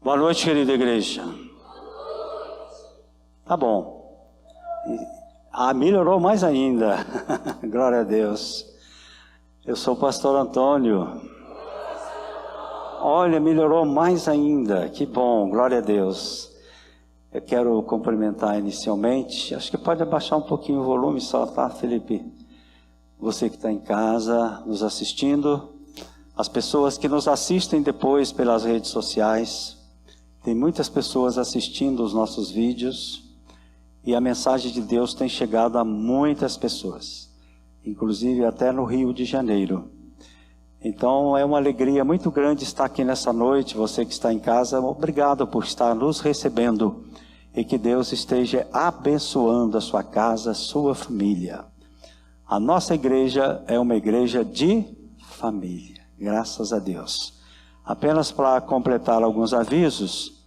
Boa noite, querida igreja. Tá bom. Melhorou mais ainda. Glória a Deus. Eu sou o pastor Antônio. Olha, melhorou mais ainda. Que bom, glória a Deus. Eu quero cumprimentar inicialmente. Acho que pode abaixar um pouquinho o volume só, tá, Felipe? Você que está em casa, nos assistindo. As pessoas que nos assistem depois pelas redes sociais. Tem muitas pessoas assistindo os nossos vídeos. E a mensagem de Deus tem chegado a muitas pessoas. Inclusive até no Rio de Janeiro. Então é uma alegria muito grande estar aqui nessa noite. Você que está em casa, obrigado por estar nos recebendo. E que Deus esteja abençoando a sua casa, a sua família. A nossa igreja é uma igreja de família. Graças a Deus. Apenas para completar alguns avisos.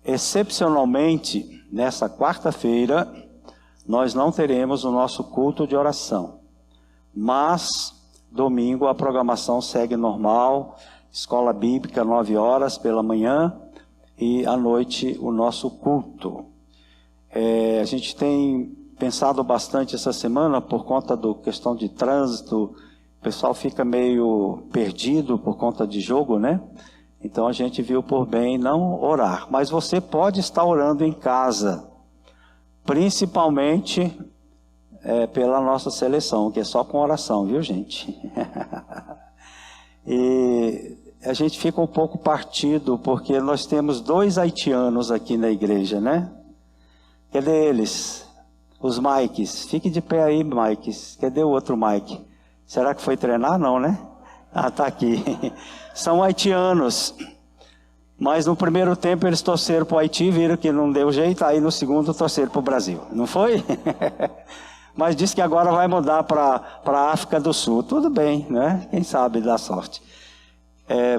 Excepcionalmente, nessa quarta-feira, nós não teremos o nosso culto de oração. Mas, domingo, a programação segue normal. Escola Bíblica, 9 horas pela manhã. E à noite, o nosso culto. A gente tem pensado bastante essa semana por conta da questão de trânsito. O pessoal fica meio perdido por conta de jogo, né? Então a gente viu por bem não orar. Mas você pode estar orando em casa. Principalmente pela nossa seleção, que é só com oração, viu, gente? E a gente fica um pouco partido, porque nós temos 2 haitianos aqui na igreja, né? Cadê eles? Os Mikes. Fique de pé aí, Mikes. Cadê o outro Mike? Será que foi treinar? Não, né? Ah, tá aqui. São haitianos. Mas no primeiro tempo eles torceram para o Haiti, viram que não deu jeito, aí no segundo torceram para o Brasil. Não foi? Mas disse que agora vai mudar para a África do Sul. Tudo bem, né? Quem sabe dá sorte.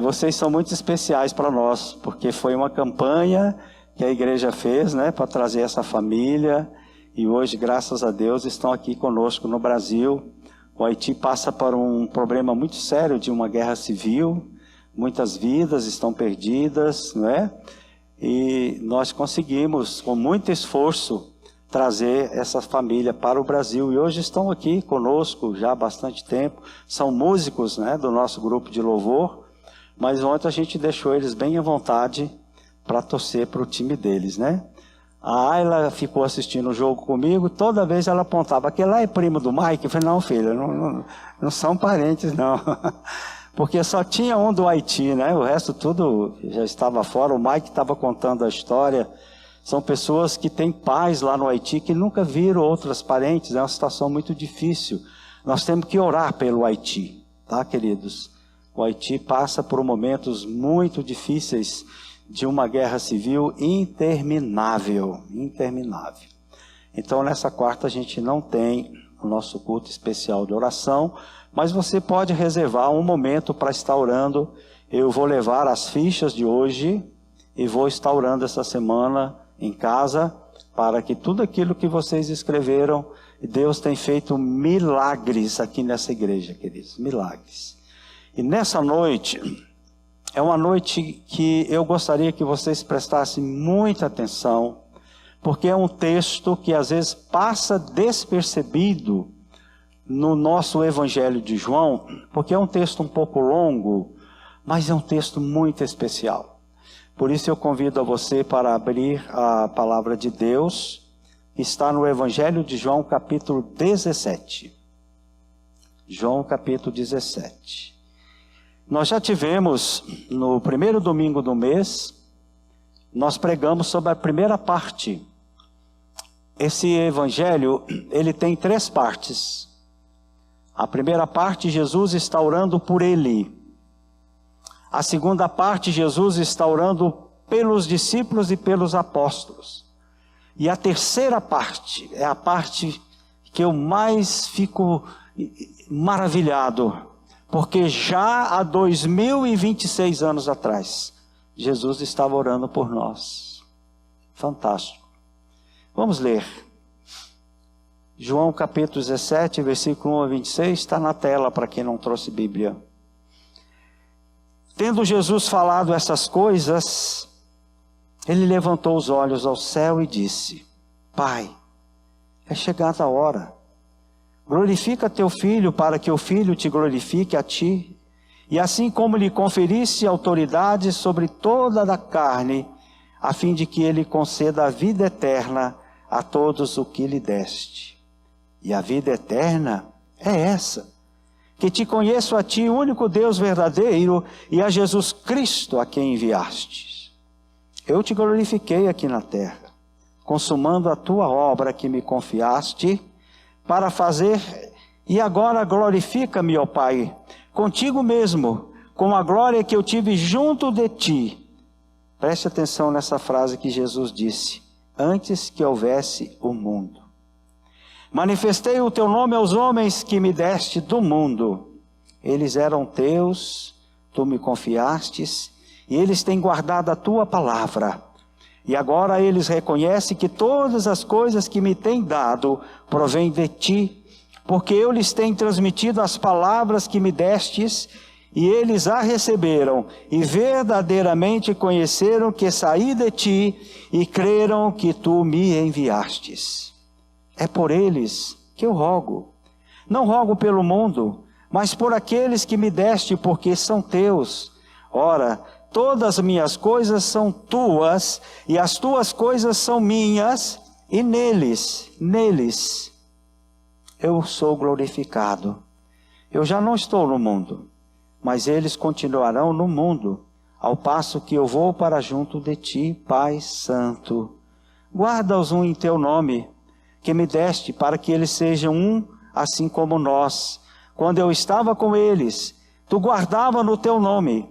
Vocês são muito especiais para nós, porque foi uma campanha que a igreja fez, né? Para trazer essa família. E hoje, graças a Deus, estão aqui conosco no Brasil. O Haiti passa por um problema muito sério de uma guerra civil. Muitas vidas estão perdidas, não é? E nós conseguimos, com muito esforço, trazer essa família para o Brasil. E hoje estão aqui conosco já há bastante tempo. São músicos, né, do nosso grupo de louvor. Mas ontem a gente deixou eles bem à vontade para torcer para o time deles, né? A Ayla ficou assistindo o jogo comigo, toda vez ela apontava, aquele lá é primo do Mike? Eu falei, não, filha, não são parentes, não. Porque só tinha um do Haiti, né? O resto tudo já estava fora. O Mike estava contando a história. São pessoas que têm pais lá no Haiti que nunca viram outros parentes. É uma situação muito difícil. Nós temos que orar pelo Haiti, tá, queridos? O Haiti passa por momentos muito difíceis de uma guerra civil interminável. Então, nessa quarta a gente não tem o nosso culto especial de oração, mas você pode reservar um momento para estar orando. Eu vou levar as fichas de hoje e vou estar orando essa semana em casa, para que tudo aquilo que vocês escreveram, Deus tem feito milagres aqui nessa igreja, queridos, milagres. E nessa noite, é uma noite que eu gostaria que vocês prestassem muita atenção, porque é um texto que às vezes passa despercebido no nosso Evangelho de João, porque é um texto um pouco longo, mas é um texto muito especial. Por isso eu convido a você para abrir a palavra de Deus, que está no Evangelho de João, capítulo 17. João, capítulo 17. Nós já tivemos, no primeiro domingo do mês, nós pregamos sobre a primeira parte. Esse evangelho, ele tem 3 partes. A primeira parte, Jesus está orando por ele. A segunda parte, Jesus está orando pelos discípulos e pelos apóstolos. E a terceira parte, é a parte que eu mais fico maravilhado. Porque já há 2026 anos atrás, Jesus estava orando por nós. Fantástico. Vamos ler. João capítulo 17, versículo 1 a 26, está na tela para quem não trouxe Bíblia. Tendo Jesus falado essas coisas, Ele levantou os olhos ao céu e disse: Pai, é chegada a hora. Glorifica teu filho, para que o filho te glorifique a ti. E assim como lhe conferisse autoridade sobre toda a carne, a fim de que ele conceda a vida eterna a todos o que lhe deste. E a vida eterna é essa: que te conheço a ti, o único Deus verdadeiro, e a Jesus Cristo a quem enviastes. Eu te glorifiquei aqui na terra, consumando a tua obra que me confiaste para fazer, e agora glorifica-me, ó Pai, contigo mesmo, com a glória que eu tive junto de ti. Preste atenção nessa frase que Jesus disse: antes que houvesse o mundo. Manifestei o teu nome aos homens que me deste do mundo. Eles eram teus, tu me confiastes, e eles têm guardado a tua palavra. E agora eles reconhecem que todas as coisas que me têm dado provêm de ti, porque eu lhes tenho transmitido as palavras que me destes, e eles a receberam, e verdadeiramente conheceram que saí de ti, e creram que tu me enviastes. É por eles que eu rogo. Não rogo pelo mundo, mas por aqueles que me deste, porque são teus. Ora, todas as minhas coisas são tuas, e as tuas coisas são minhas, e neles eu sou glorificado. Eu já não estou no mundo, mas eles continuarão no mundo, ao passo que eu vou para junto de ti, Pai Santo. Guarda-os em teu nome, que me deste, para que eles sejam um, assim como nós. Quando eu estava com eles, tu guardava no teu nome,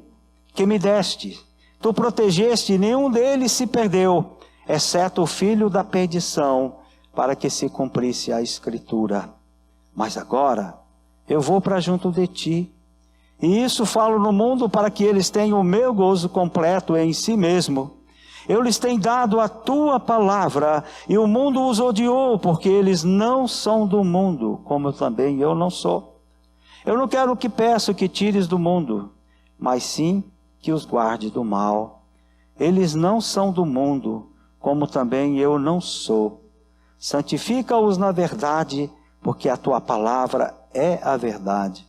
que me deste. Tu protegeste, e nenhum deles se perdeu, exceto o filho da perdição, para que se cumprisse a Escritura. Mas agora eu vou para junto de ti, e isso falo no mundo para que eles tenham o meu gozo completo em si mesmo. Eu lhes tenho dado a tua palavra, e o mundo os odiou, porque eles não são do mundo, como também eu não sou. Eu não quero que peço que tires do mundo, mas sim que os guarde do mal. Eles não são do mundo, como também eu não sou. Santifica-os na verdade, porque a tua palavra é a verdade.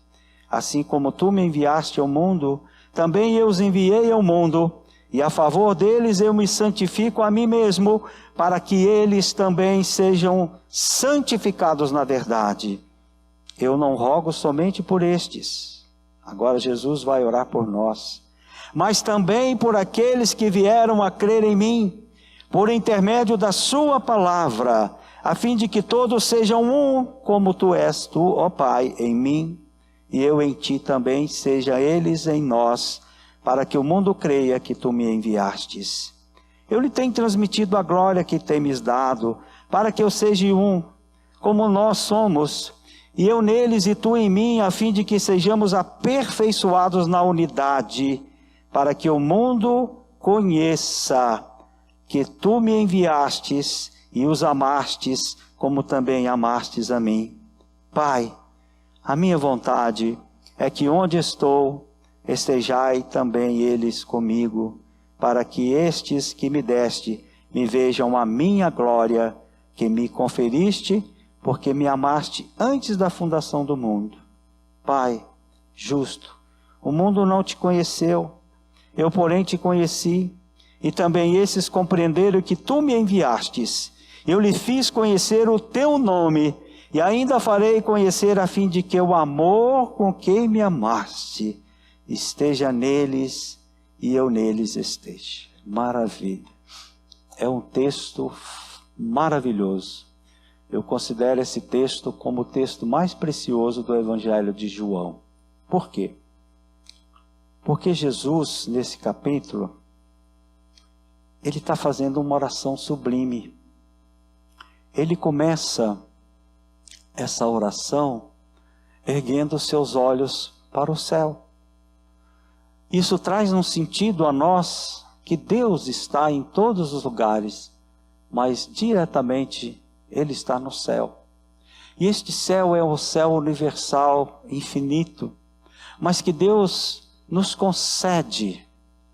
Assim como tu me enviaste ao mundo, também eu os enviei ao mundo, e a favor deles eu me santifico a mim mesmo, para que eles também sejam santificados na verdade. Eu não rogo somente por estes. Agora Jesus vai orar por nós, mas também por aqueles que vieram a crer em mim, por intermédio da sua palavra, a fim de que todos sejam um, como tu és, tu, ó Pai, em mim, e eu em ti também, seja eles em nós, para que o mundo creia que tu me enviastes. Eu lhe tenho transmitido a glória que tens dado, para que eu seja um, como nós somos, e eu neles e tu em mim, a fim de que sejamos aperfeiçoados na unidade, para que o mundo conheça que tu me enviastes e os amastes, como também amastes a mim. Pai, a minha vontade é que onde estou, estejai também eles comigo, para que estes que me deste me vejam a minha glória, que me conferiste, porque me amaste antes da fundação do mundo. Pai, justo, o mundo não te conheceu, eu porém te conheci, e também esses compreenderam que tu me enviastes. Eu lhe fiz conhecer o teu nome, e ainda farei conhecer a fim de que o amor com que me amaste esteja neles e eu neles esteja. Maravilha. É um texto maravilhoso. Eu considero esse texto como o texto mais precioso do Evangelho de João. Por quê? Porque Jesus, nesse capítulo, ele está fazendo uma oração sublime. Ele começa essa oração erguendo seus olhos para o céu. Isso traz um sentido a nós que Deus está em todos os lugares, mas diretamente Ele está no céu. E este céu é o céu universal, infinito, mas que Deus nos concede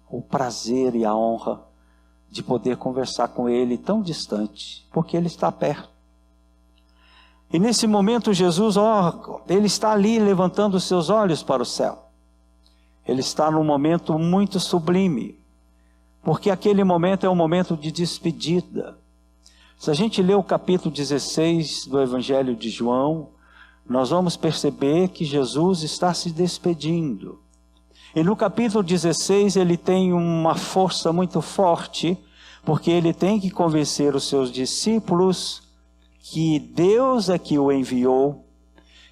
o prazer e a honra de poder conversar com ele tão distante, porque ele está perto. E nesse momento Jesus, ele está ali levantando os seus olhos para o céu. Ele está num momento muito sublime, porque aquele momento é um momento de despedida. Se a gente ler o capítulo 16 do Evangelho de João, nós vamos perceber que Jesus está se despedindo. E no capítulo 16 ele tem uma força muito forte, porque ele tem que convencer os seus discípulos que Deus é que o enviou,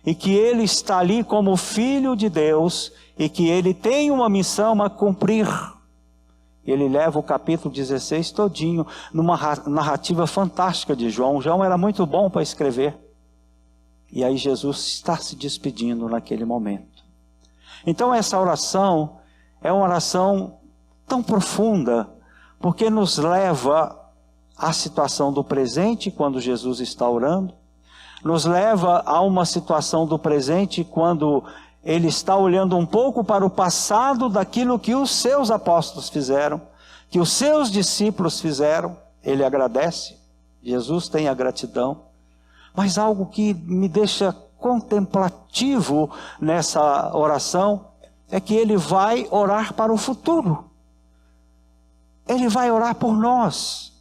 e que ele está ali como filho de Deus, e que ele tem uma missão a cumprir. Ele leva o capítulo 16 todinho, numa narrativa fantástica de João. João era muito bom para escrever. E aí Jesus está se despedindo naquele momento. Então essa oração é uma oração tão profunda, porque nos leva à situação do presente quando Jesus está orando, nos leva a uma situação do presente quando ele está olhando um pouco para o passado daquilo que os seus apóstolos fizeram, que os seus discípulos fizeram. Ele agradece, Jesus tem a gratidão, mas algo que me deixa contemplativo nessa oração é que ele vai orar para o futuro. Ele vai orar por nós.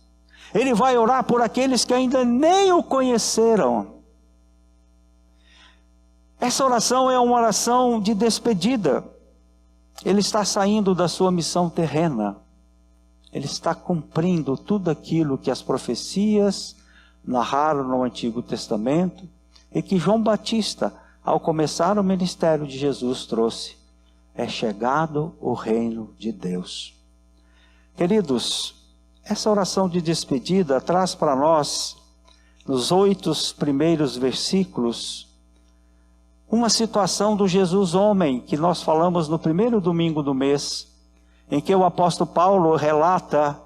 Ele vai orar por aqueles que ainda nem o conheceram. Essa oração é uma oração de despedida. Ele está saindo da sua missão terrena. Ele está cumprindo tudo aquilo que as profecias narraram no Antigo Testamento e que João Batista, ao começar o ministério de Jesus, trouxe. É chegado o reino de Deus. Queridos, essa oração de despedida traz para nós, nos 8 primeiros versículos, uma situação do Jesus homem, que nós falamos no primeiro domingo do mês, em que o apóstolo Paulo relata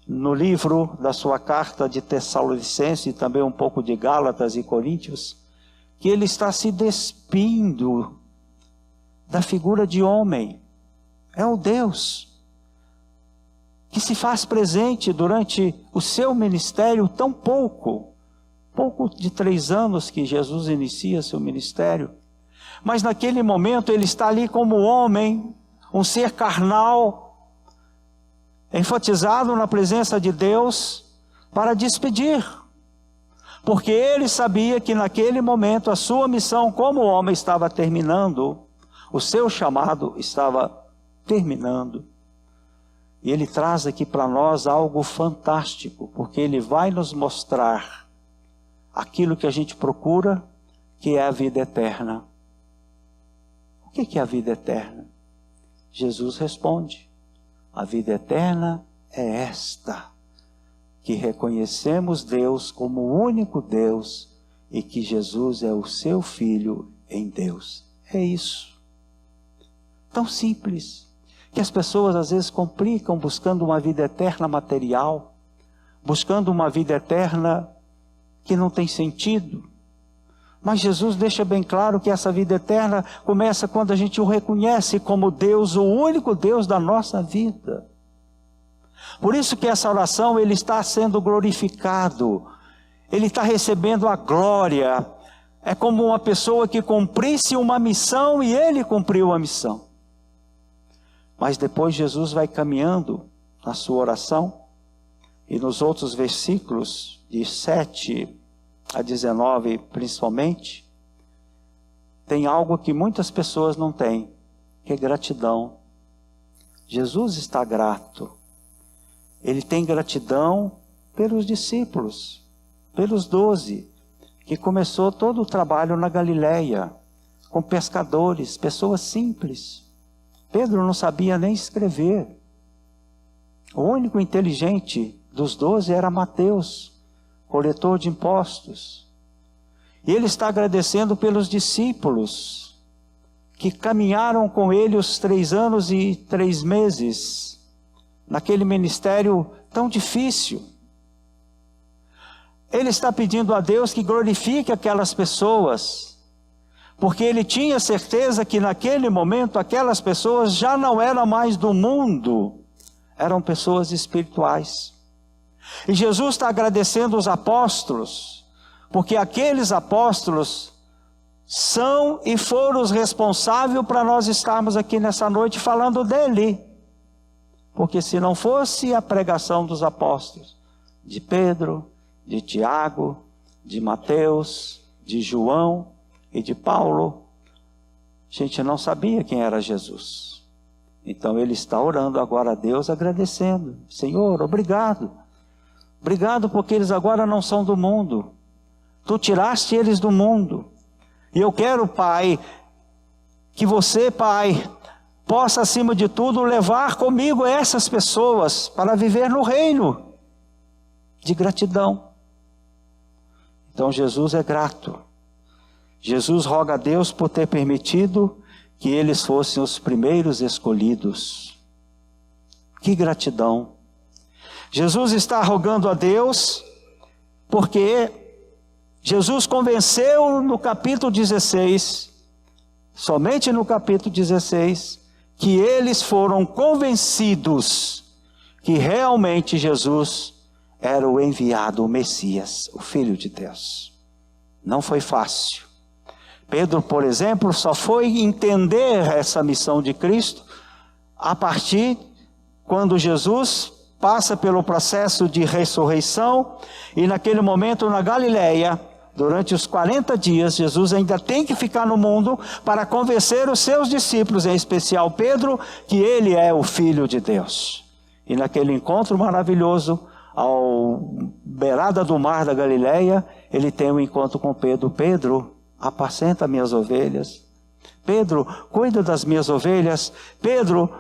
no livro da sua carta de Tessalonicenses, e também um pouco de Gálatas e Coríntios, que ele está se despindo da figura de homem. É o Deus que se faz presente durante o seu ministério tão pouco de 3 anos que Jesus inicia seu ministério. Mas naquele momento ele está ali como homem, um ser carnal, enfatizado na presença de Deus para despedir. Porque ele sabia que naquele momento a sua missão como homem estava terminando, o seu chamado estava terminando. E ele traz aqui para nós algo fantástico, porque ele vai nos mostrar aquilo que a gente procura, que é a vida eterna. O que é a vida eterna? Jesus responde: a vida eterna é esta, que reconhecemos Deus como o único Deus e que Jesus é o seu Filho em Deus. É isso. Tão simples, que as pessoas às vezes complicam buscando uma vida eterna material, buscando uma vida eterna que não tem sentido. Mas Jesus deixa bem claro que essa vida eterna começa quando a gente o reconhece como Deus, o único Deus da nossa vida. Por isso que essa oração, ele está sendo glorificado, ele está recebendo a glória. É como uma pessoa que cumprisse uma missão e ele cumpriu a missão. Mas depois Jesus vai caminhando na sua oração, e nos outros versículos, de 7 a 19 principalmente, tem algo que muitas pessoas não têm, que é gratidão. Jesus está grato. Ele tem gratidão pelos discípulos, pelos 12, que começou todo o trabalho na Galileia, com pescadores, pessoas simples. Pedro não sabia nem escrever. O único inteligente dos 12 era Mateus, coletor de impostos. E ele está agradecendo pelos discípulos, que caminharam com ele os 3 anos e 3 meses, naquele ministério tão difícil. Ele está pedindo a Deus que glorifique aquelas pessoas, porque ele tinha certeza que naquele momento aquelas pessoas já não eram mais do mundo, eram pessoas espirituais. E Jesus está agradecendo os apóstolos, porque aqueles apóstolos são e foram os responsáveis para nós estarmos aqui nessa noite falando dele. Porque se não fosse a pregação dos apóstolos, de Pedro, de Tiago, de Mateus, de João e de Paulo, a gente não sabia quem era Jesus. Então ele está orando agora a Deus, agradecendo. Senhor, obrigado. Obrigado porque eles agora não são do mundo. Tu tiraste eles do mundo. E eu quero, Pai, que você, Pai, possa acima de tudo levar comigo essas pessoas para viver no reino de gratidão. Então Jesus é grato. Jesus roga a Deus por ter permitido que eles fossem os primeiros escolhidos. Que gratidão! Jesus está rogando a Deus porque Jesus convenceu no capítulo 16, somente no capítulo 16, que eles foram convencidos que realmente Jesus era o enviado, o Messias, o Filho de Deus. Não foi fácil. Pedro, por exemplo, só foi entender essa missão de Cristo a partir quando Jesus passa pelo processo de ressurreição e naquele momento na Galileia, durante os 40 dias, Jesus ainda tem que ficar no mundo para convencer os seus discípulos, em especial Pedro, que ele é o Filho de Deus. E naquele encontro maravilhoso, ao beirada do mar da Galileia, ele tem um encontro com Pedro. Pedro, apacenta minhas ovelhas. Pedro, cuida das minhas ovelhas. Pedro,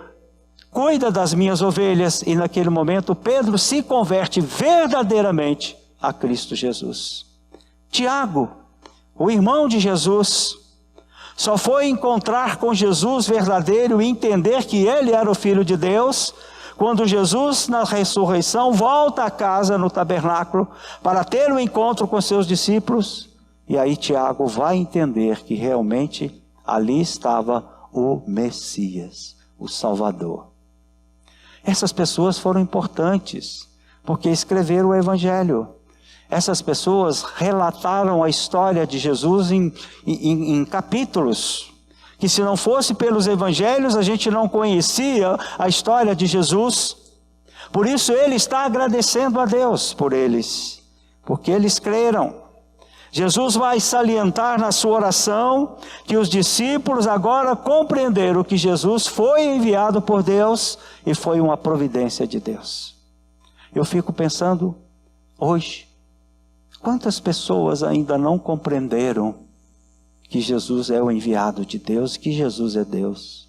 cuida das minhas ovelhas. E naquele momento, Pedro se converte verdadeiramente a Cristo Jesus. Tiago, o irmão de Jesus, só foi encontrar com Jesus verdadeiro e entender que ele era o Filho de Deus, quando Jesus, na ressurreição, volta a casa no tabernáculo para ter um encontro com seus discípulos. E aí Tiago vai entender que realmente ali estava o Messias, o Salvador. Essas pessoas foram importantes, porque escreveram o Evangelho. Essas pessoas relataram a história de Jesus em capítulos, que se não fosse pelos evangelhos, a gente não conhecia a história de Jesus. Por isso ele está agradecendo a Deus por eles, porque eles creram. Jesus vai salientar na sua oração que os discípulos agora compreenderam que Jesus foi enviado por Deus e foi uma providência de Deus. Eu fico pensando, hoje, quantas pessoas ainda não compreenderam que Jesus é o enviado de Deus, que Jesus é Deus?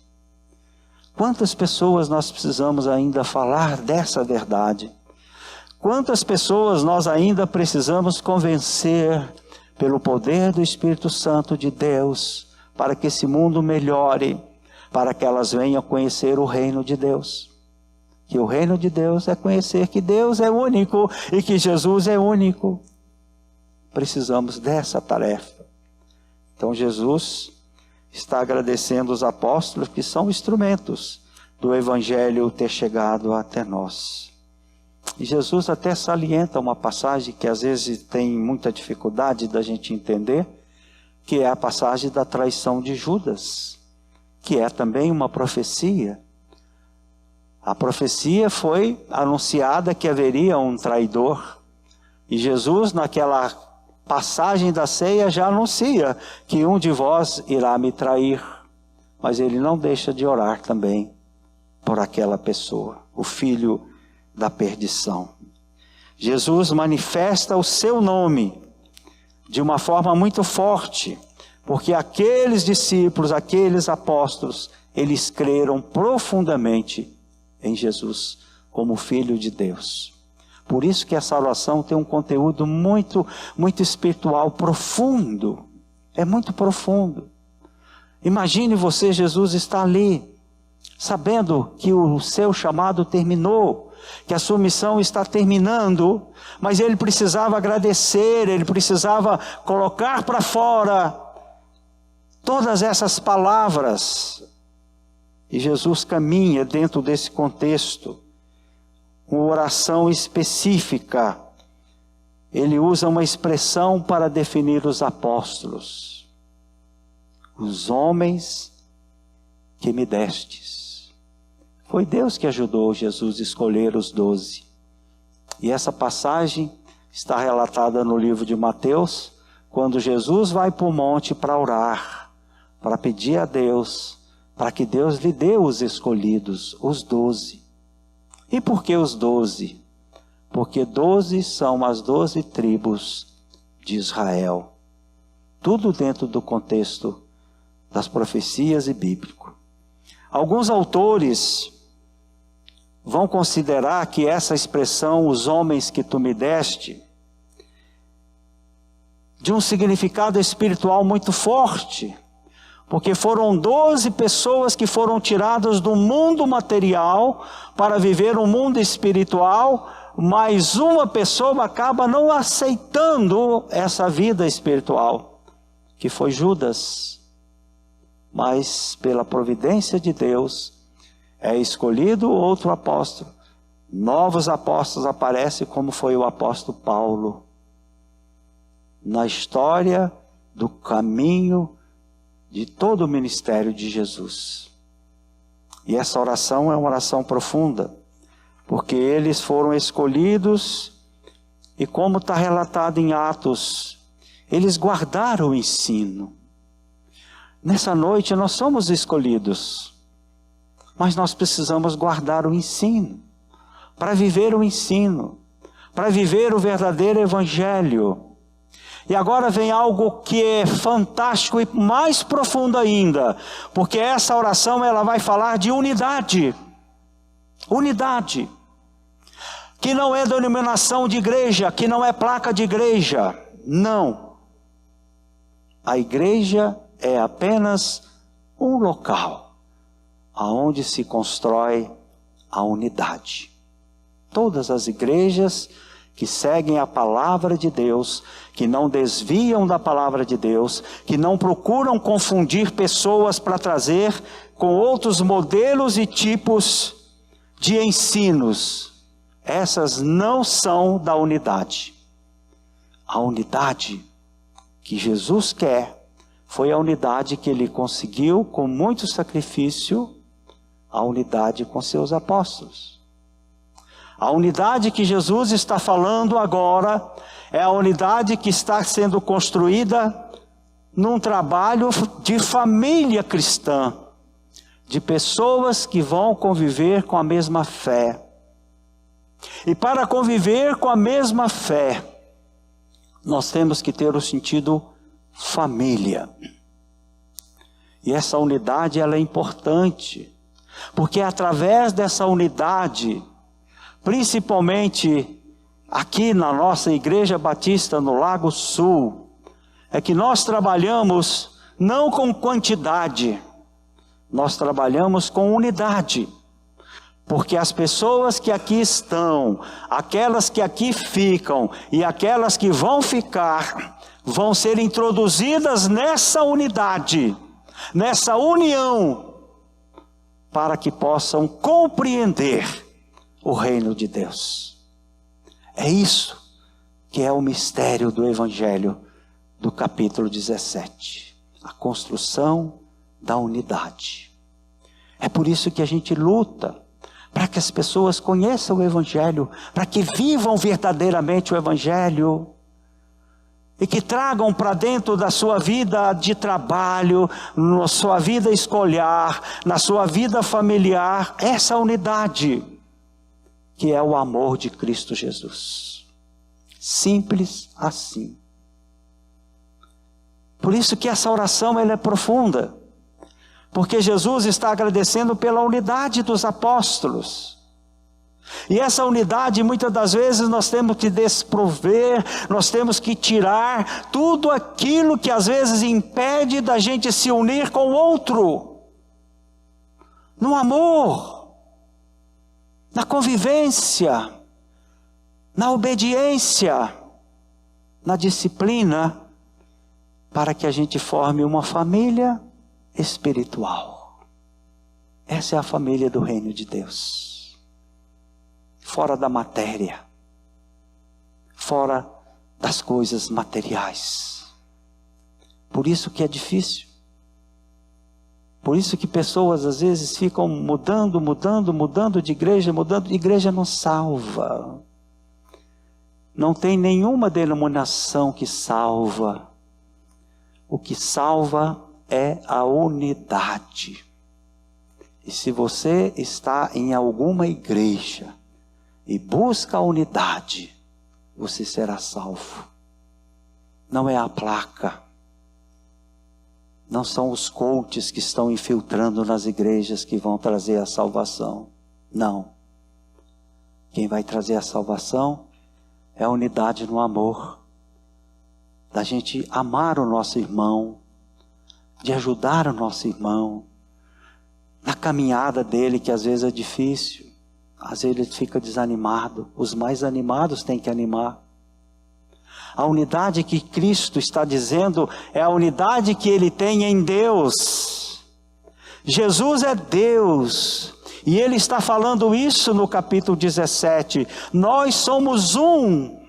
Quantas pessoas nós precisamos ainda falar dessa verdade? Quantas pessoas nós ainda precisamos convencer pelo poder do Espírito Santo de Deus, para que esse mundo melhore, para que elas venham conhecer o reino de Deus? Que o reino de Deus é conhecer que Deus é único e que Jesus é único. Precisamos dessa tarefa. Então Jesus está agradecendo os apóstolos que são instrumentos do Evangelho ter chegado até nós. E Jesus até salienta uma passagem que às vezes tem muita dificuldade da gente entender, que é a passagem da traição de Judas, que é também uma profecia. A profecia foi anunciada que haveria um traidor, e Jesus naquela passagem da ceia já anuncia que um de vós irá me trair, mas ele não deixa de orar também por aquela pessoa, o filho da perdição. Jesus manifesta o seu nome de uma forma muito forte, porque aqueles discípulos, aqueles apóstolos, eles creram profundamente em Jesus como Filho de Deus. Por isso que essa oração tem um conteúdo muito, muito espiritual, profundo. É muito profundo. Imagine você, Jesus está ali, sabendo que o seu chamado terminou, que a sua missão está terminando, mas ele precisava agradecer, ele precisava colocar para fora todas essas palavras. E Jesus caminha dentro desse contexto. uma oração específica. Ele usa uma expressão para definir os apóstolos. Os homens que me destes. Foi Deus que ajudou Jesus a escolher os 12. E essa passagem está relatada no livro de Mateus, quando Jesus vai para o monte para orar, para pedir a Deus, para que Deus lhe dê os escolhidos, os 12. E por que os 12? Porque 12 são as 12 tribos de Israel. Tudo dentro do contexto das profecias e bíblico. Alguns autores vão considerar que essa expressão, os homens que tu me deste, de um significado espiritual muito forte, porque foram 12 pessoas que foram tiradas do mundo material para viver um mundo espiritual, mas uma pessoa acaba não aceitando essa vida espiritual, que foi Judas. Mas pela providência de Deus, é escolhido outro apóstolo. Novos apóstolos aparecem, como foi o apóstolo Paulo. Na história do caminho de todo o ministério de Jesus. E essa oração é uma oração profunda, porque eles foram escolhidos, e como está relatado em Atos, eles guardaram o ensino. Nessa noite nós somos escolhidos, mas nós precisamos guardar o ensino, para viver o ensino, para viver o verdadeiro evangelho. E agora vem algo que é fantástico e mais profundo ainda, porque essa oração ela vai falar de unidade. Unidade. Que não é denominação de igreja, que não é placa de igreja. Não. A igreja é apenas um local aonde se constrói a unidade. Todas as igrejas que seguem a palavra de Deus, que não desviam da palavra de Deus, que não procuram confundir pessoas para trazer com outros modelos e tipos de ensinos, essas não são da unidade. A unidade que Jesus quer foi a unidade que ele conseguiu com muito sacrifício, a unidade com seus apóstolos. A unidade que Jesus está falando agora é a unidade que está sendo construída num trabalho de família cristã, de pessoas que vão conviver com a mesma fé. E para conviver com a mesma fé, nós temos que ter o sentido família. E essa unidade ela é importante, porque é através dessa unidade, principalmente aqui na nossa Igreja Batista no Lago Sul, é que nós trabalhamos não com quantidade, nós trabalhamos com unidade. Porque as pessoas que aqui estão, aquelas que aqui ficam e aquelas que vão ficar, vão ser introduzidas nessa unidade, nessa união, para que possam compreender o reino de Deus. É isso que é o mistério do Evangelho do capítulo 17. A construção da unidade. É por isso que a gente luta, para que as pessoas conheçam o Evangelho, para que vivam verdadeiramente o Evangelho, e que tragam para dentro da sua vida de trabalho, na sua vida escolar, na sua vida familiar, essa unidade, que é o amor de Cristo Jesus. Simples assim. Por isso que essa oração ela é profunda, porque Jesus está agradecendo pela unidade dos apóstolos. E essa unidade, muitas das vezes, nós temos que desprover, nós temos que tirar tudo aquilo que às vezes impede da gente se unir com o outro. No amor, na convivência, na obediência, na disciplina, para que a gente forme uma família espiritual. Essa é a família do reino de Deus. fora da matéria, fora das coisas materiais. Por isso que é difícil. Por isso que pessoas às vezes ficam mudando de igreja, mudando de igreja, não salva. Não tem nenhuma denominação que salva. O que salva é a unidade. E se você está em alguma igreja e busca a unidade, você será salvo. Não é a placa. Não são os coaches que estão infiltrando nas igrejas que vão trazer a salvação. Não. Quem vai trazer a salvação é a unidade no amor. Da gente amar o nosso irmão, de ajudar o nosso irmão, na caminhada dele, que às vezes é difícil, às vezes ele fica desanimado. Os mais animados têm que animar. A unidade que Cristo está dizendo é a unidade que Ele tem em Deus. Jesus é Deus. E Ele está falando isso no capítulo 17. Nós somos um.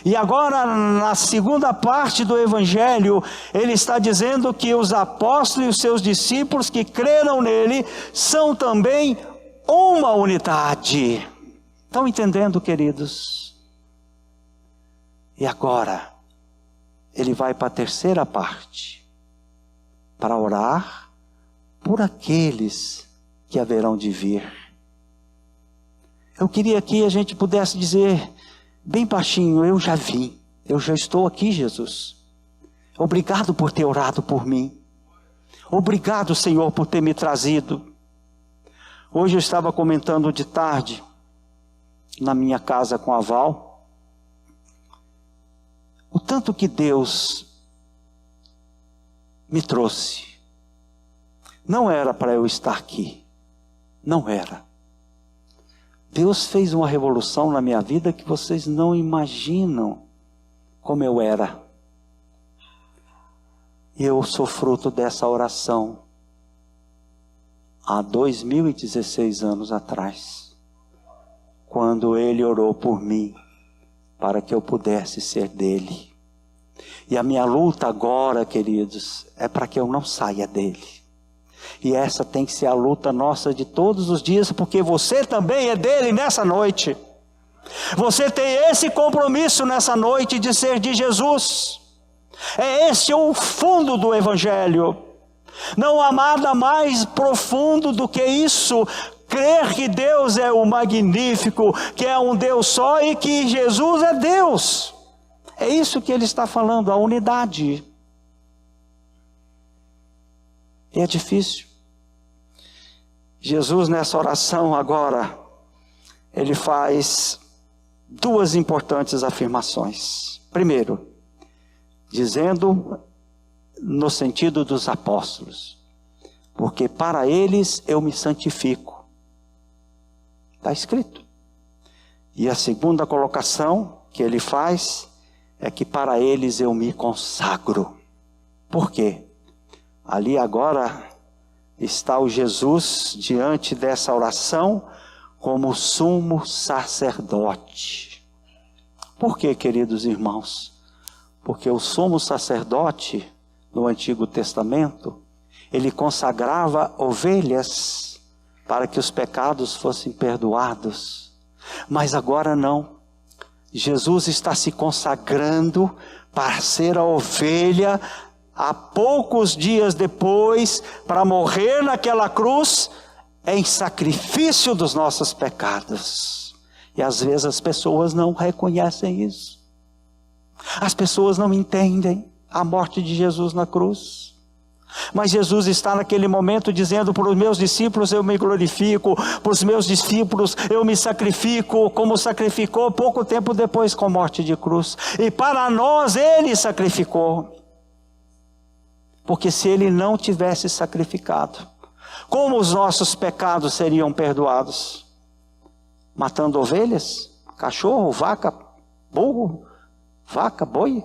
E agora, na segunda parte do Evangelho, Ele está dizendo que os apóstolos e os seus discípulos que creram nele são também uma unidade. Estão entendendo, queridos? E agora, ele vai para a terceira parte, para orar por aqueles que haverão de vir. Eu queria que a gente pudesse dizer, bem baixinho, eu já vim, eu já estou aqui, Jesus. Obrigado por ter orado por mim. Obrigado, Senhor, por ter me trazido. Hoje eu estava comentando de tarde, na minha casa com a Val, o tanto que Deus me trouxe. Não era para eu estar aqui. Não era. Deus fez uma revolução na minha vida que vocês não imaginam como eu era. E eu sou fruto dessa oração. Há 2016 anos atrás. Quando Ele orou por mim. Para que eu pudesse ser dele. E a minha luta agora, queridos, é para que eu não saia dele. E essa tem que ser a luta nossa de todos os dias, porque você também é dele nessa noite. Você tem esse compromisso nessa noite de ser de Jesus. É esse o fundo do Evangelho. Não há nada mais profundo do que isso. Crer que Deus é o magnífico, que é um Deus só e que Jesus é Deus. É isso que ele está falando, a unidade. E é difícil. Jesus nessa oração agora, ele faz duas importantes afirmações. Primeiro, dizendo no sentido dos apóstolos, porque para eles eu me santifico. Está escrito. E a segunda colocação que ele faz é que para eles eu me consagro. Por quê? Ali agora está o Jesus diante dessa oração como sumo sacerdote. Por quê, queridos irmãos? Porque o sumo sacerdote no Antigo Testamento, ele consagrava ovelhas para que os pecados fossem perdoados. Mas agora não. Jesus está se consagrando para ser a ovelha, há poucos dias depois, para morrer naquela cruz, em sacrifício dos nossos pecados. E às vezes as pessoas não reconhecem isso. As pessoas não entendem a morte de Jesus na cruz. Mas Jesus está naquele momento dizendo para os meus discípulos eu me glorifico, para os meus discípulos eu me sacrifico, como sacrificou pouco tempo depois com a morte de cruz. E para nós ele sacrificou. Porque se ele não tivesse sacrificado, como os nossos pecados seriam perdoados? Matando ovelhas, cachorro, vaca, burro, vaca, boi?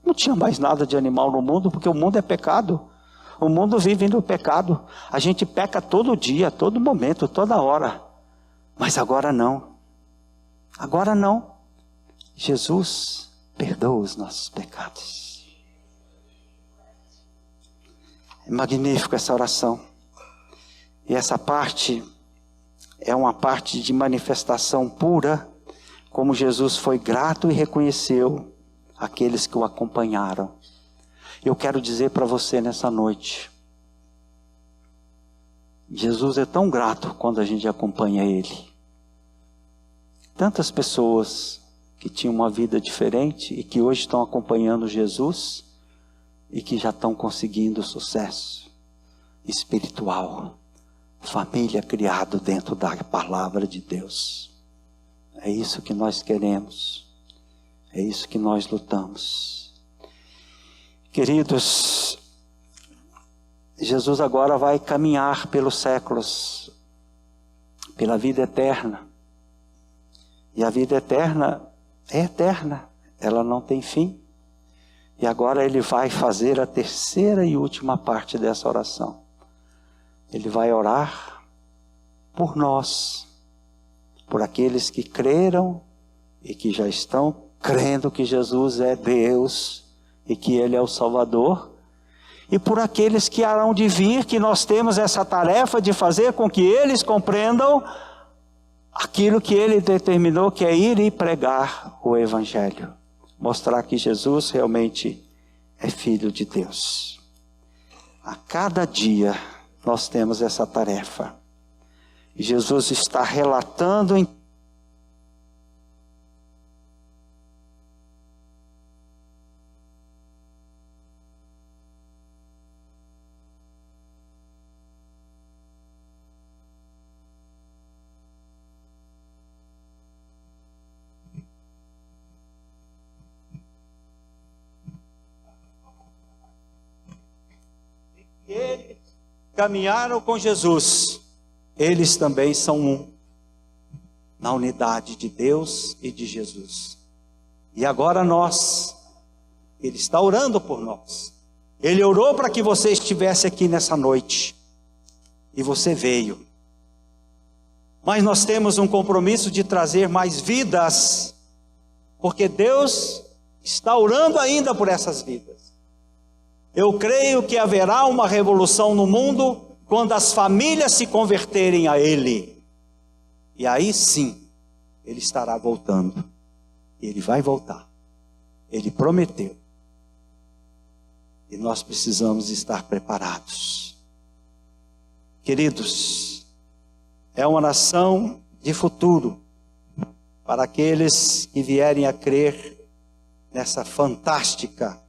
Não tinha mais nada de animal no mundo, porque o mundo é pecado. O mundo vive no pecado. A gente peca todo dia, todo momento, toda hora. Mas agora não. Agora não. Jesus perdoa os nossos pecados. É magnífico essa oração. E essa parte é uma parte de manifestação pura, como Jesus foi grato e reconheceu aqueles que o acompanharam. Eu quero dizer para você nessa noite, Jesus é tão grato quando a gente acompanha Ele. Tantas pessoas que tinham uma vida diferente e que hoje estão acompanhando Jesus e que já estão conseguindo sucesso espiritual, família criado dentro da palavra de Deus. É isso que nós queremos, é isso que nós lutamos. Queridos, Jesus agora vai caminhar pelos séculos, pela vida eterna. E a vida eterna é eterna, ela não tem fim. E agora ele vai fazer a terceira e última parte dessa oração. Ele vai orar por nós, por aqueles que creram e que já estão crendo que Jesus é Deus e que Ele é o Salvador. E por aqueles que hão de vir, que nós temos essa tarefa de fazer com que eles compreendam aquilo que Ele determinou, que é ir e pregar o Evangelho. Mostrar que Jesus realmente é Filho de Deus. A cada dia nós temos essa tarefa. E Jesus está relatando em eles caminharam com Jesus, eles também são um, na unidade de Deus e de Jesus. E agora nós, Ele está orando por nós. Ele orou para que você estivesse aqui nessa noite, e você veio. Mas nós temos um compromisso de trazer mais vidas, porque Deus está orando ainda por essas vidas. Eu creio que haverá uma revolução no mundo quando as famílias se converterem a Ele. E aí sim, Ele estará voltando. Ele vai voltar. Ele prometeu. E nós precisamos estar preparados. Queridos, é uma nação de futuro para aqueles que vierem a crer nessa fantástica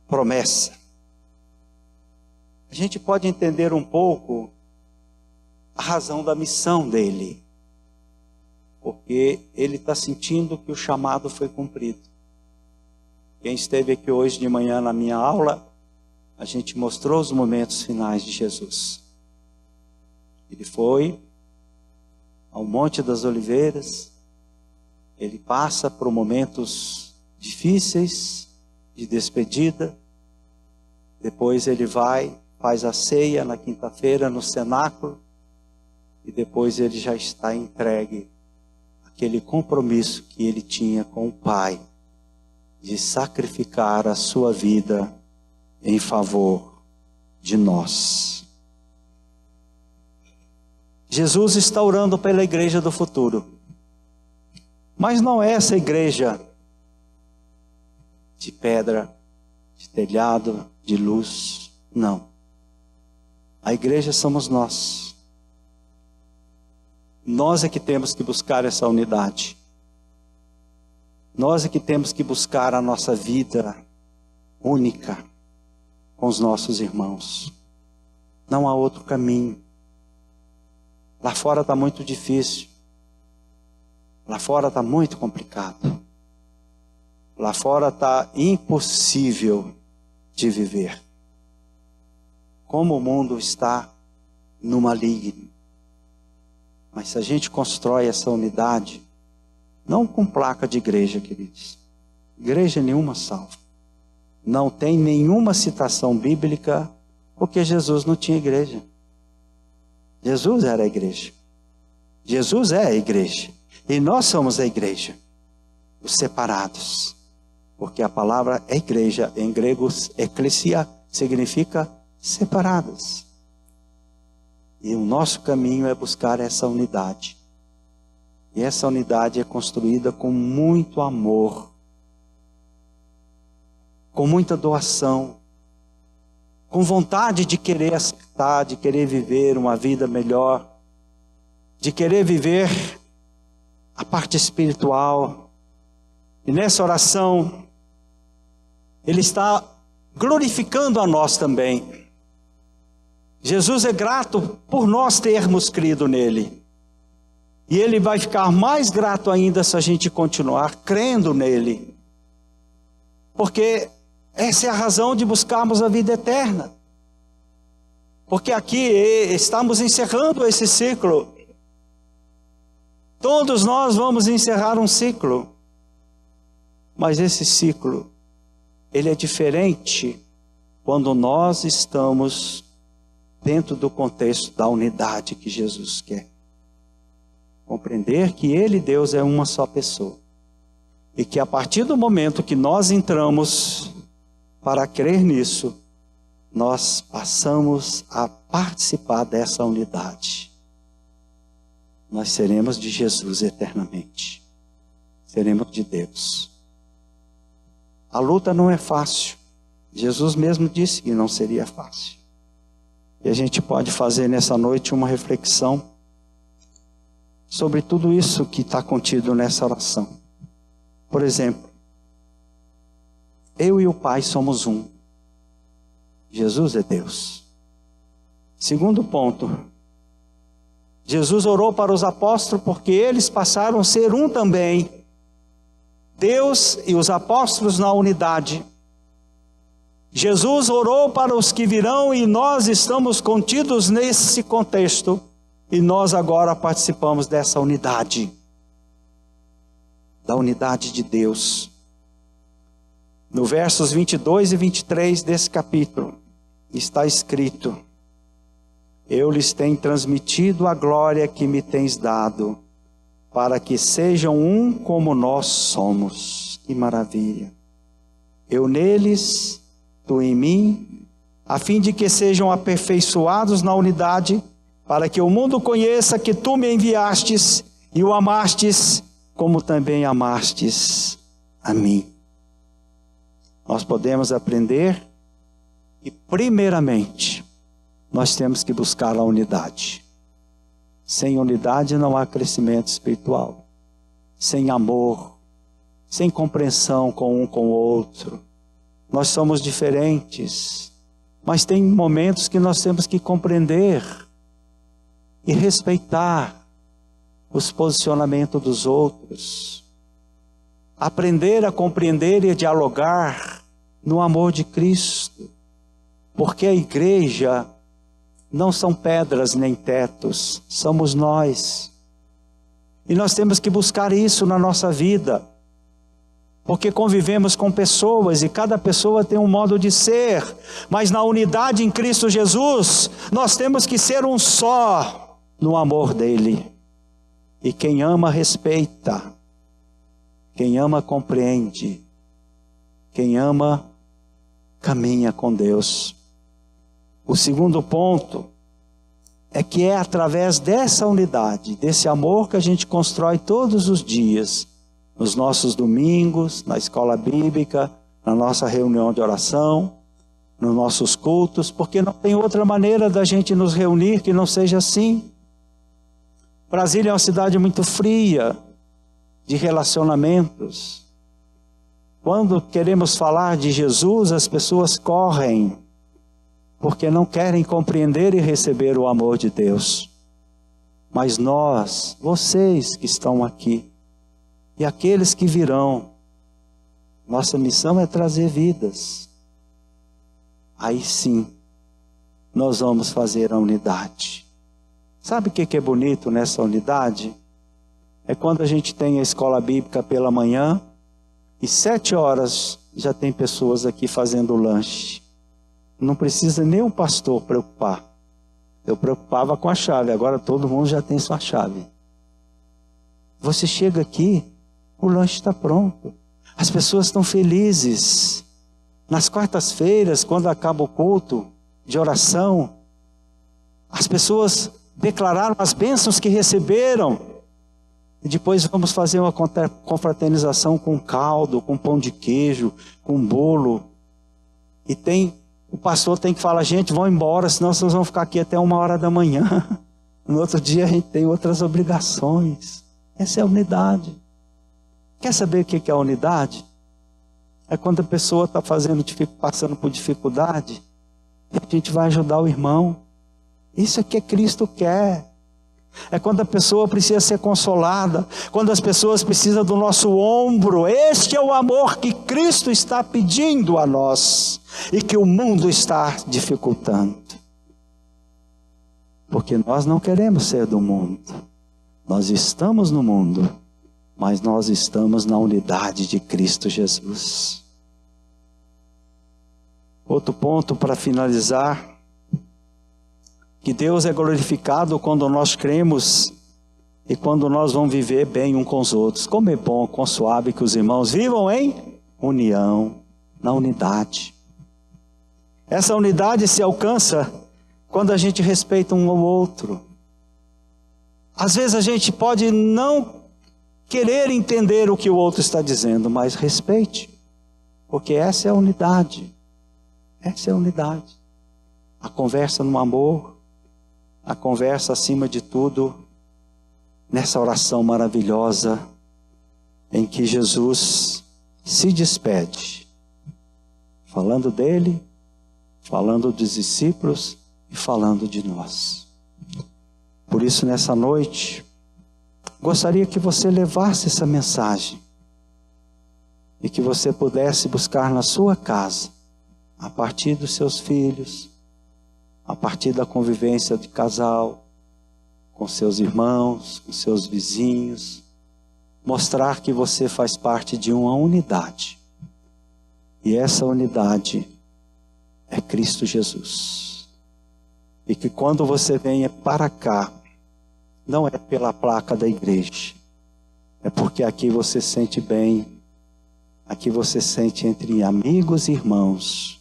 promessa. A gente pode entender um pouco a razão da missão dele, porque ele está sentindo que o chamado foi cumprido. Quem esteve aqui hoje de manhã na minha aula, a gente mostrou os momentos finais de Jesus. Ele foi ao Monte das Oliveiras, ele passa por momentos difíceis de despedida, depois ele faz a ceia na quinta-feira no cenáculo, e depois ele já está entregue àquele compromisso que ele tinha com o Pai, de sacrificar a sua vida em favor de nós. Jesus está orando pela igreja do futuro, mas não é essa igreja de pedra, de telhado, de luz, não. A igreja somos nós. Nós é que temos que buscar essa unidade. Nós é que temos que buscar a nossa vida única com os nossos irmãos. Não há outro caminho. Lá fora está muito difícil. Lá fora está muito complicado. Lá fora está impossível de viver. Como o mundo está no maligno. Mas se a gente constrói essa unidade, não com placa de igreja, queridos. Igreja nenhuma salva. Não tem nenhuma citação bíblica, porque Jesus não tinha igreja. Jesus era a igreja. Jesus é a igreja. E nós somos a igreja. Os separados. Porque a palavra igreja, em grego, eklesia, significa separados. E o nosso caminho é buscar essa unidade. E essa unidade é construída com muito amor, com muita doação, com vontade de querer acertar, de querer viver uma vida melhor, de querer viver a parte espiritual. E nessa oração, Ele está glorificando a nós também. Jesus é grato por nós termos crido nele. E Ele vai ficar mais grato ainda se a gente continuar crendo nele. Porque essa é a razão de buscarmos a vida eterna. Porque aqui estamos encerrando esse ciclo. Todos nós vamos encerrar um ciclo. Mas esse ciclo, ele é diferente quando nós estamos dentro do contexto da unidade que Jesus quer. Compreender que Ele, Deus, é uma só pessoa. E que a partir do momento que nós entramos para crer nisso, nós passamos a participar dessa unidade. Nós seremos de Jesus eternamente. Seremos de Deus. A luta não é fácil. Jesus mesmo disse que não seria fácil. E a gente pode fazer nessa noite uma reflexão sobre tudo isso que está contido nessa oração. Por exemplo, eu e o Pai somos um. Jesus é Deus. Segundo ponto, Jesus orou para os apóstolos porque eles passaram a ser um também. Deus e os apóstolos na unidade. Jesus orou para os que virão e nós estamos contidos nesse contexto. E nós agora participamos dessa unidade. Da unidade de Deus. No versos 22 e 23 desse capítulo, está escrito: eu lhes tenho transmitido a glória que me tens dado, para que sejam um como nós somos. Que maravilha! Eu neles, tu em mim, a fim de que sejam aperfeiçoados na unidade, para que o mundo conheça que tu me enviastes e o amastes, como também amastes a mim. Nós podemos aprender que, primeiramente, nós temos que buscar a unidade. Sem unidade não há crescimento espiritual. Sem amor, sem compreensão com um com o outro. Nós somos diferentes, mas tem momentos que nós temos que compreender e respeitar os posicionamentos dos outros. Aprender a compreender e a dialogar no amor de Cristo. Porque a igreja não são pedras nem tetos, somos nós. E nós temos que buscar isso na nossa vida. Porque convivemos com pessoas e cada pessoa tem um modo de ser. Mas na unidade em Cristo Jesus, nós temos que ser um só no amor dele. E quem ama, respeita. Quem ama, compreende. Quem ama, caminha com Deus. O segundo ponto é que é através dessa unidade, desse amor que a gente constrói todos os dias, nos nossos domingos, na escola bíblica, na nossa reunião de oração, nos nossos cultos, porque não tem outra maneira da gente nos reunir que não seja assim. Brasília é uma cidade muito fria, de relacionamentos. Quando queremos falar de Jesus, as pessoas correm, porque não querem compreender e receber o amor de Deus. Mas nós, vocês que estão aqui, e aqueles que virão, nossa missão é trazer vidas. Aí sim, nós vamos fazer a unidade. Sabe o que é bonito nessa unidade? É quando a gente tem a escola bíblica pela manhã, e 7 horas já tem pessoas aqui fazendo lanche. Não precisa nem o pastor preocupar. Eu preocupava com a chave, agora todo mundo já tem sua chave. Você chega aqui, o lanche está pronto. As pessoas estão felizes. Nas quartas-feiras, quando acaba o culto de oração, as pessoas declararam as bênçãos que receberam. E depois vamos fazer uma confraternização com caldo, com pão de queijo, com bolo. E o pastor tem que falar, gente, vão embora, senão vocês vão ficar aqui até 1h da manhã. No outro dia a gente tem outras obrigações. Essa é a unidade. Quer saber o que é a unidade? É quando a pessoa está passando por dificuldade, e a gente vai ajudar o irmão. Isso é que Cristo quer. É quando a pessoa precisa ser consolada, quando as pessoas precisam do nosso ombro. Este é o amor que Cristo está pedindo a nós e que o mundo está dificultando. Porque nós não queremos ser do mundo. Nós estamos no mundo, mas nós estamos na unidade de Cristo Jesus. Outro ponto para finalizar, que Deus é glorificado quando nós cremos e quando nós vamos viver bem uns com os outros. Como é bom, quão suave que os irmãos vivam em união, na unidade. Essa unidade se alcança quando a gente respeita um ao outro. Às vezes a gente pode não querer entender o que o outro está dizendo, mas respeite, porque essa é a unidade. Essa é a unidade. A conversa no amor, a conversa acima de tudo, nessa oração maravilhosa, em que Jesus se despede, falando dele, falando dos discípulos e falando de nós. Por isso, nessa noite, gostaria que você levasse essa mensagem e que você pudesse buscar na sua casa, a partir dos seus filhos, a partir da convivência de casal, com seus irmãos, com seus vizinhos, mostrar que você faz parte de uma unidade. E essa unidade é Cristo Jesus. E que quando você venha para cá, não é pela placa da igreja, é porque aqui você sente bem, aqui você sente entre amigos e irmãos,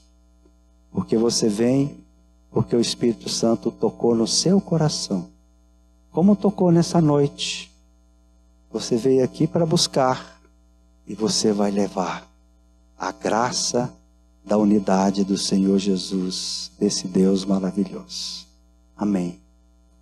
porque você vem, porque o Espírito Santo tocou no seu coração, como tocou nessa noite. Você veio aqui para buscar, e você vai levar a graça da unidade do Senhor Jesus, desse Deus maravilhoso. Amém.